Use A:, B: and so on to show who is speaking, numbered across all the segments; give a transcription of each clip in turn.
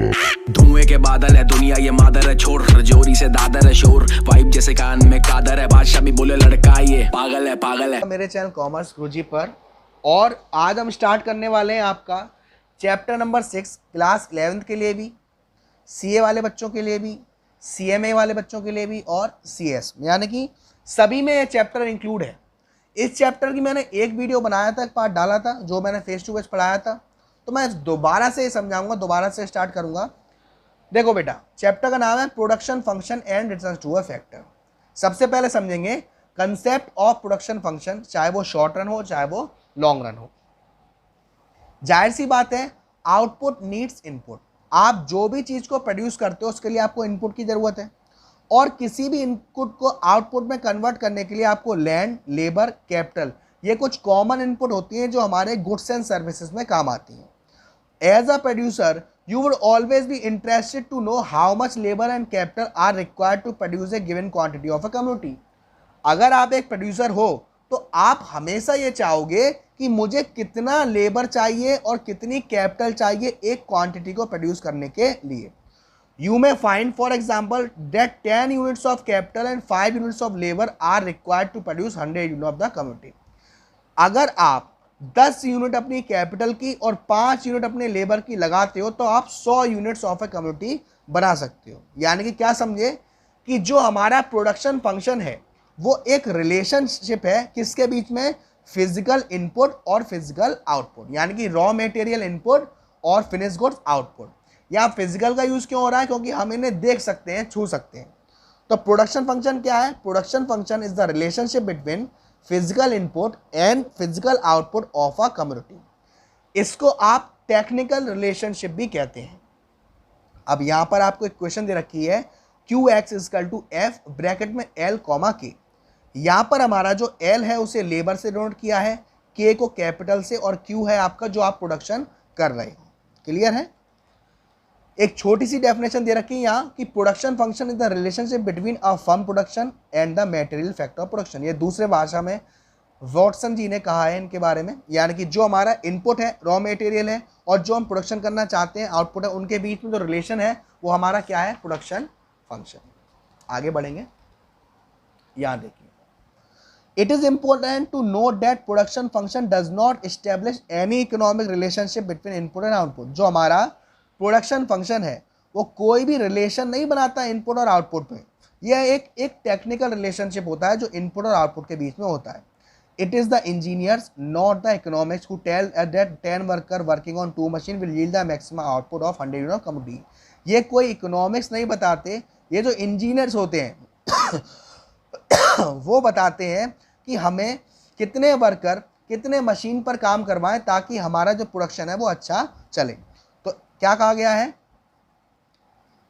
A: धुएं के बादल है दुनिया ये मादर है, छोड़ जोरी से दादर है शोर, वाइब जैसे कान में कादर है, बादशाह भी बोले लड़का ये पागल है पागल है।
B: मेरे चैनल कॉमर्स गुरुजी पर, और आज हम स्टार्ट करने वाले हैं आपका चैप्टर नंबर 6 क्लास 11th के लिए भी, सीए वाले बच्चों के लिए भी, सीएमए वाले बच्चों के लिए भी और सीएस, यानी कि सभी में ये चैप्टर इंक्लूड है। इस चैप्टर की मैंने एक वीडियो बनाया था, एक पार्ट डाला था जो मैंने फेस टू फेस पढ़ाया था, तो मैं दोबारा से समझाऊंगा, दोबारा से स्टार्ट करूंगा। देखो बेटा, चैप्टर का नाम है production function and return to a factor. सबसे पहले समझेंगे कंसेप्ट ऑफ प्रोडक्शन फंक्शन, चाहे वो शॉर्ट रन हो चाहे वो लॉन्ग रन हो। जाहिर सी बात है, आउटपुट नीड्स इनपुट। आप जो भी चीज को प्रोड्यूस करते हो उसके लिए आपको इनपुट की जरूरत है, और किसी भी इनपुट को आउटपुट में कन्वर्ट करने के लिए आपको लैंड, लेबर, कैपिटल, ये कुछ कॉमन इनपुट होती हैं जो हमारे गुड्स एंड सर्विसेज में काम आती हैं। As a producer you would always be interested to know how much labor and capital are required to produce a given quantity of a commodity। अगर आप एक प्रोड्यूसर हो तो आप हमेशा ये चाहोगे कि मुझे कितना लेबर चाहिए और कितनी कैपिटल चाहिए एक क्वांटिटी को प्रोड्यूस करने के लिए। You may find for example that 10 units of capital and 5 units of labor are required to produce 100 units of the commodity। अगर आप 10 यूनिट अपनी कैपिटल की और 5 यूनिट अपने लेबर की लगाते हो तो आप 100 यूनिट्स ऑफ ए कम्युनिटी बना सकते हो। यानी कि क्या समझे कि जो हमारा प्रोडक्शन फंक्शन है वो एक रिलेशनशिप है किसके बीच में, फिजिकल इनपुट और फिजिकल आउटपुट, यानी कि रॉ मटेरियल इनपुट और फिनिश गुड्स आउटपुट। यहाँ फिजिकल का यूज क्यों हो रहा है, क्योंकि हम इन्हें देख सकते हैं, छू सकते हैं। तो प्रोडक्शन फंक्शन क्या है? Production function is the relationship between physical input and physical output of a community. इसको आप टेक्निकल रिलेशनशिप भी कहते हैं। अब यहां पर आपको एक क्वेश्चन दे रखी है, QX equal to F bracket में L कॉमा K। यहां पर हमारा जो L है उसे लेबर से डिनोट किया है, K को कैपिटल से, और Q है आपका जो आप प्रोडक्शन कर रहे हो। क्लियर है? एक छोटी सी डेफिनेशन दे रखी है यहाँ कि production function is the relationship between a firm production and the material factor of production. ये दूसरे भाषा में वॉटसन जी ने कहा है इनके बारे में, यानी कि जो हमारा इनपुट है रॉ मटेरियल है और जो हम प्रोडक्शन करना चाहते हैं आउटपुट है, उनके बीच में जो रिलेशन है वो हमारा क्या है? Production function. आगे बढ़ेंगे, यहाँ देखिए, it is important to note that production function does not establish any economic relationship between input and output. जो हमारा प्रोडक्शन फंक्शन है वो कोई भी रिलेशन नहीं बनाता इनपुट और आउटपुट में। यह एक टेक्निकल रिलेशनशिप होता है जो इनपुट और आउटपुट के बीच में होता है। It is the engineers not the economics who tell that 10 worker working on 2 machine will yield the maximum output of 100 unit of commodity. ये कोई इकोनॉमिक्स नहीं बताते, ये जो इंजीनियर्स होते हैं वो बताते हैं कि हमें कितने वर्कर कितने मशीन पर काम करवाएं ताकि हमारा जो प्रोडक्शन है वो अच्छा चले। तो क्या कहा गया है,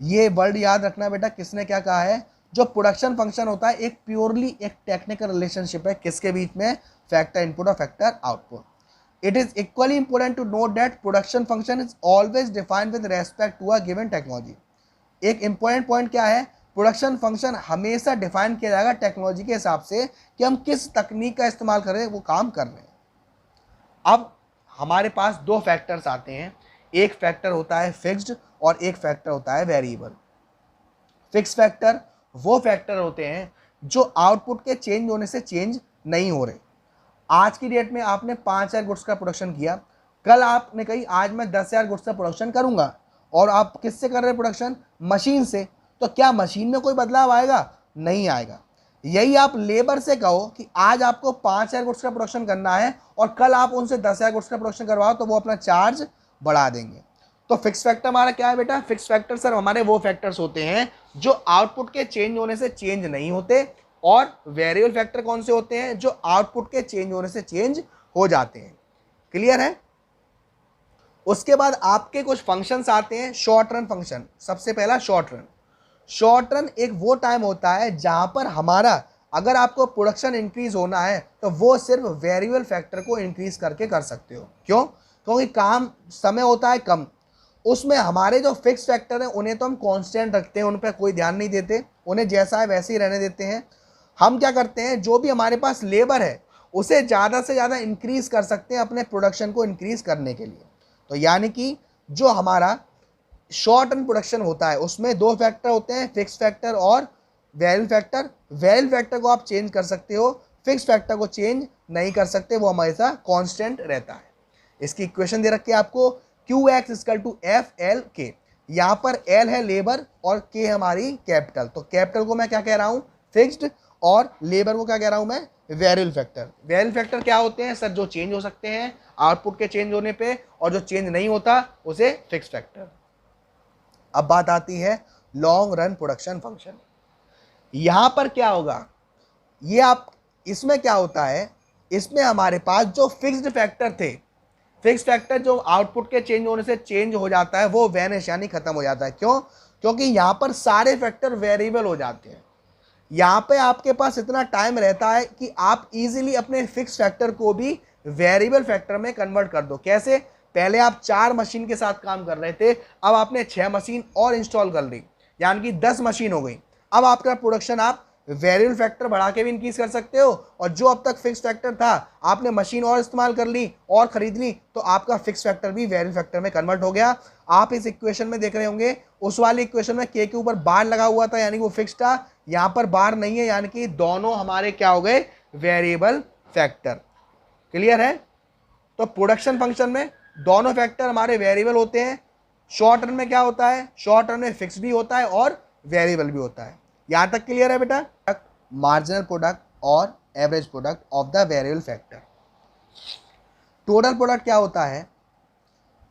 B: ये वर्ड याद रखना बेटा, किसने क्या कहा है? जो प्रोडक्शन फंक्शन होता है एक प्योरली एक टेक्निकल रिलेशनशिप है, किसके बीच में? फैक्टर इनपुट और factor output. It is equally important to note that production function is always defined with respect to a given technology. एक इंपॉर्टेंट पॉइंट क्या है? प्रोडक्शन फंक्शन हमेशा डिफाइन किया जाएगा टेक्नोलॉजी के हिसाब से कि हम किस तकनीक का इस्तेमाल कर रहे हैं, वो काम कर रहे हैं। अब हमारे पास दो फैक्टर्स आते हैं, एक फैक्टर होता है फिक्स्ड और एक फैक्टर होता है वेरिएबल। फिक्स फैक्टर वो फैक्टर होते हैं जो आउटपुट के चेंज होने से चेंज नहीं हो रहे। आज की डेट में आपने 5000 गुड्स का प्रोडक्शन किया, कल आपने कही आज मैं 10,000 गुड्स का प्रोडक्शन करूंगा, और आप किससे कर रहे हैं प्रोडक्शन? मशीन से। तो क्या मशीन में कोई बदलाव आएगा? नहीं आएगा। यही आप लेबर से कहो कि आज आपको 5000 गुड्स का प्रोडक्शन करना है और कल आप उनसे 10,000 गुड्स का प्रोडक्शन करवाओ, तो वो अपना चार्ज बढ़ा देंगे। तो फिक्स फैक्टर हमारा क्या है बेटा? फिक्स फैक्टर सर हमारे वो फैक्टर्स होते हैं जो आउटपुट के चेंज होने से चेंज नहीं होते, और वेरिएबल फैक्टर कौन से होते हैं? जो आउटपुट के चेंज होने से चेंज हो जाते हैं। क्लियर है? उसके बाद आपके कुछ फंक्शंस आते हैं, शॉर्ट रन फंक्शन। सबसे पहला शॉर्ट रन। शॉर्ट रन एक वो टाइम होता है जहां पर हमारा, अगर आपको प्रोडक्शन इंक्रीज होना है तो वो सिर्फ वेरिएबल फैक्टर को इंक्रीज करके कर सकते हो। क्यों? क्योंकि काम समय होता है कम, उसमें हमारे जो फिक्स फैक्टर हैं उन्हें तो हम कांस्टेंट रखते हैं, उन पर कोई ध्यान नहीं देते, उन्हें जैसा है वैसे ही रहने देते हैं। हम क्या करते हैं, जो भी हमारे पास लेबर है उसे ज़्यादा से ज़्यादा इंक्रीज कर सकते हैं अपने प्रोडक्शन को इंक्रीज करने के लिए। तो यानी कि जो हमारा शॉर्ट रन प्रोडक्शन होता है उसमें दो फैक्टर होते हैं, फिक्स फैक्टर और वेरिएबल फैक्टर। वेरिएबल फैक्टर को आप चेंज कर सकते हो, फिक्स फैक्टर को चेंज नहीं कर सकते, वो हमेशा कांस्टेंट रहता है। इसकी इक्वेशन दे रखी है आपको, QX equal to FL K। यहाँ पर L है लेबर और K हमारी कैपिटल, तो कैपिटल को मैं क्या कह रहा हूँ, फिक्स्ड, और लेबर को क्या कह रहा हूँ मैं, वेरिएबल फैक्टर। वेरिएबल फैक्टर क्या होते हैं सर, जो चेंज हो सकते हैं आउटपुट के चेंज होने पे, और जो चेंज नहीं होता उसे फिक्स फैक्टर। अब बात आती है लॉन्ग रन प्रोडक्शन फंक्शन। यहां पर क्या होगा, ये आप, इसमें क्या होता है, इसमें हमारे पास जो फिक्स्ड फैक्टर थे, फिक्स फैक्टर जो आउटपुट के चेंज होने से चेंज हो जाता है वो वैनिश यानी खत्म हो जाता है। क्यों? क्योंकि यहां पर सारे फैक्टर वेरिएबल हो जाते हैं। यहाँ पे आपके पास इतना टाइम रहता है कि आप इजीली अपने फिक्स फैक्टर को भी वेरिएबल फैक्टर में कन्वर्ट कर दो। कैसे? पहले आप 4 मशीन के साथ काम कर रहे थे, अब आपने 6 मशीन और इंस्टॉल कर ली, यानी कि 10 मशीन हो गई। अब आपका प्रोडक्शन आप वेरिएबल फैक्टर बढ़ा के भी इंक्रीज कर सकते हो, और जो अब तक फिक्स फैक्टर था आपने मशीन और इस्तेमाल कर ली और खरीद ली, तो आपका फिक्स फैक्टर भी वेरिएबल फैक्टर में कन्वर्ट हो गया। आप इस इक्वेशन में देख रहे होंगे, उस वाली इक्वेशन में के ऊपर बार लगा हुआ था यानी वो फिक्स था, यहाँ पर बार नहीं है यानी कि दोनों हमारे क्या हो गए, वेरिएबल फैक्टर। क्लियर है? तो प्रोडक्शन फंक्शन में दोनों फैक्टर हमारे वेरिएबल होते हैं। शॉर्ट रन में क्या होता है, शॉर्ट रन में फिक्स भी होता है और वेरिएबल भी होता है। यहां तक क्लियर है बेटा? मार्जिनल प्रोडक्ट और average product of the variable factor. Total product क्या होता है?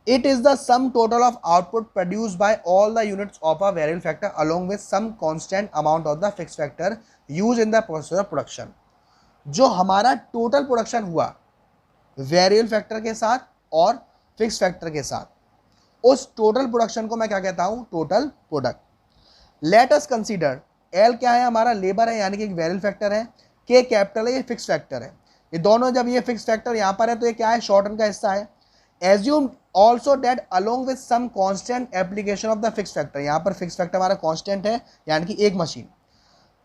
B: It is the sum total of output produce by all the units of a variable factor along with some constant amount of the fix factor use in the process of production. जो हमारा total production हुआ variable factor के साथ और fix factor के साथ, उस total production को मैं क्या कहता हूं, total product. Let us consider, L क्या है, हमारा लेबर है यानी कि एक वेरिएबल फैक्टर है, के कैपिटल है, ये फिक्स फैक्टर है। ये दोनों, जब ये फिक्स फैक्टर यहाँ पर है तो ये क्या है, शॉर्ट रन का हिस्सा है। Assume also that along with some constant application of the fix factor. यहाँ पर फिक्स फैक्टर हमारा कांस्टेंट है यानी कि एक machine.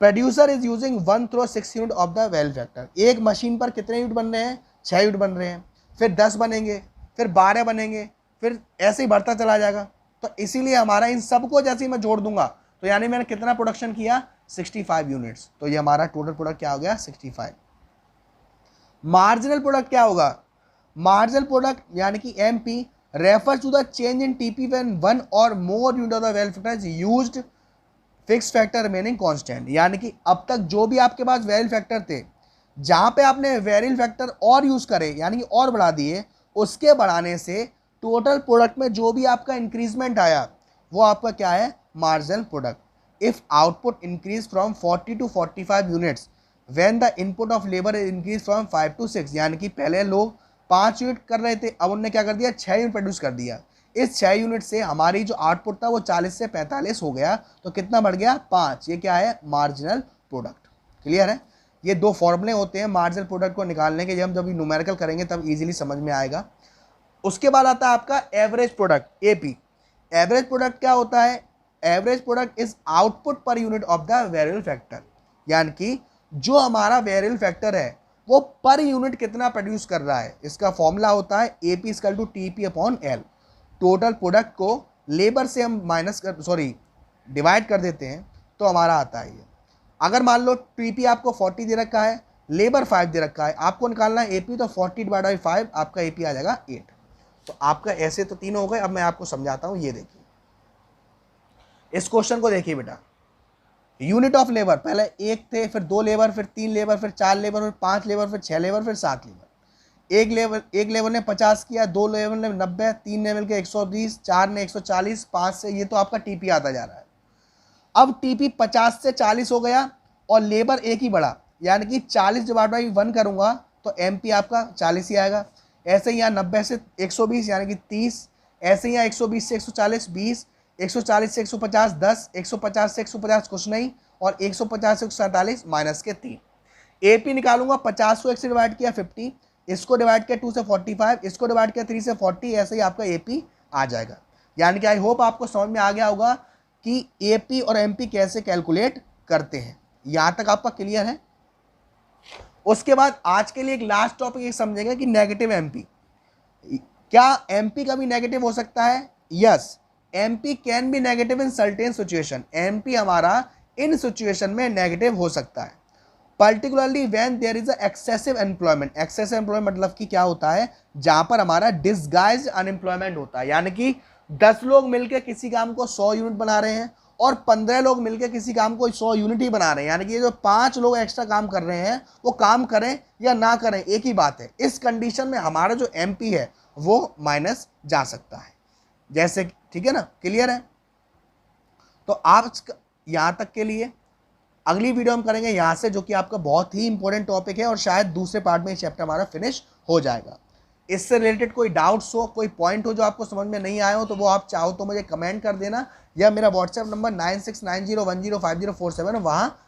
B: Producer is using 1/6 unit of the variable factor. एक मशीन पर कितने यूनिट बन रहे हैं, 6 यूनिट बन रहे हैं, फिर 10 बनेंगे, फिर 12 बनेंगे, फिर ऐसे ही बढ़ता चला जाएगा। तो इसीलिए हमारा इन सबको जैसे ही मैं जोड़ दूंगा तो यानी मैंने कितना प्रोडक्शन किया, 65 यूनिट्स। तो ये हमारा टोटल प्रोडक्ट क्या हो गया, 65। मार्जिनल प्रोडक्ट क्या होगा? मार्जिनल प्रोडक्ट यानी कि MP refers to the change in TP when one or more unit of the variable factor is used, fix factor remaining constant. यानी कि अब तक जो भी आपके पास वेरिएबल फैक्टर थे, जहां पे आपने वेरिएबल फैक्टर और यूज करे यानी कि और बढ़ा दिए, उसके बढ़ाने से टोटल प्रोडक्ट में जो भी आपका इंक्रीजमेंट आया वो आपका क्या है, marginal product. If output increase from 40 to 45 units when the input of labour increase from 5 to 6, यानी कि पहले लोग 5 यूनिट कर रहे थे, अब उन्होंने क्या कर दिया, 6 यूनिट प्रोड्यूस कर दिया। इस 6 यूनिट से हमारी जो आउटपुट था वो 40 से 45 हो गया, तो कितना बढ़ गया, 5। ये क्या है, मार्जिनल प्रोडक्ट। क्लियर है? ये दो फॉर्मूले होते हैं मार्जिनल प्रोडक्ट को निकालने के, जब न्यूमेरिकल करेंगे तब इजीली समझ में आएगा। उसके बाद आता है आपका average product, AP। Average product क्या होता है? Average product is output per unit of the variable factor, यानी कि जो हमारा वेरिएबल फैक्टर है वो पर यूनिट कितना प्रोड्यूस कर रहा है। इसका फॉर्मूला होता है AP equal to TP/L। Total product को लेबर से हम डिवाइड कर देते हैं तो हमारा आता है ये। अगर मान लो TP आपको 40 दे रखा है, लेबर 5 दे रखा है, आपको निकालना है AP, तो 40/5 आपका AP आ जाएगा 8। तो आपका ऐसे तो 3 हो गए। अब मैं आपको समझाता हूं, ये देखिए इस क्वेश्चन को देखिए बेटा। यूनिट ऑफ लेबर, पहले 1 थे, फिर 2 लेबर, फिर 3 लेबर, फिर 4 लेबर, फिर 5 लेबर, फिर 6 लेबर, फिर 7 लेबर। एक लेबर ने 50 किया, 2 लेबर ने 90, 3 ने मिलकर 120, 4 ने 140, 5 से, ये तो आपका TP आता जा रहा है। अब TP 50 से 40 हो गया और लेबर एक ही बढ़ा, यानी कि 40/1 करूंगा तो MP आपका 40 ही आएगा। ऐसे ही यहाँ 90 से 120 यानी कि 30, ऐसे ही यहाँ 120 से 140 20, 140 से 150 10, 150 से 150 कुछ नहीं, और 150 से 147 माइनस के 3। AP निकालूंगा, 50 को 1 से डिवाइड किया 50, इसको डिवाइड किया 2 से 45, इसको डिवाइड किया 3 से 40, ऐसे ही आपका AP आ जाएगा। यानी कि आई होप आपको समझ में आ गया होगा कि AP और MP कैसे कैलकुलेट करते हैं। यहाँ तक आपका क्लियर है? उसके बाद आज के लिए एक लास्ट टॉपिक ये समझेंगे कि नेगेटिव MP। क्या MP का भी नेगेटिव हो सकता है? Yes, MP can be negative in certain situation, MP हमारा इन सिचुएशन में नेगेटिव हो सकता है। Particularly when there is excessive employment, excessive employment मतलब कि क्या होता है, जहां पर हमारा डिसगाइज्ड अनएम्प्लॉयमेंट होता है, यानी कि 10 लोग मिलकर किसी काम को 100 यूनिट बना रहे हैं और 15 लोग मिलकर किसी काम को 100 यूनिट ही बना रहे हैं, यानी कि ये जो 5 लोग एक्स्ट्रा काम कर रहे हैं वो काम करें या ना करें एक ही बात है। इस कंडीशन में हमारा जो MP है वो माइनस जा सकता है, जैसे, ठीक है ना, क्लियर है। तो आप यहाँ तक के लिए, अगली वीडियो हम करेंगे यहाँ से, जो कि आपका बहुत ही इंपॉर्टेंट टॉपिक है और शायद दूसरे पार्ट में ये चैप्टर हमारा फिनिश हो जाएगा। इससे रिलेटेड कोई डाउट्स हो, कोई पॉइंट हो जो आपको समझ में नहीं आया हो, तो वो आप चाहो तो मुझे कमेंट कर देना, या मेरा व्हाट्सएप नंबर 9690105047 वहाँ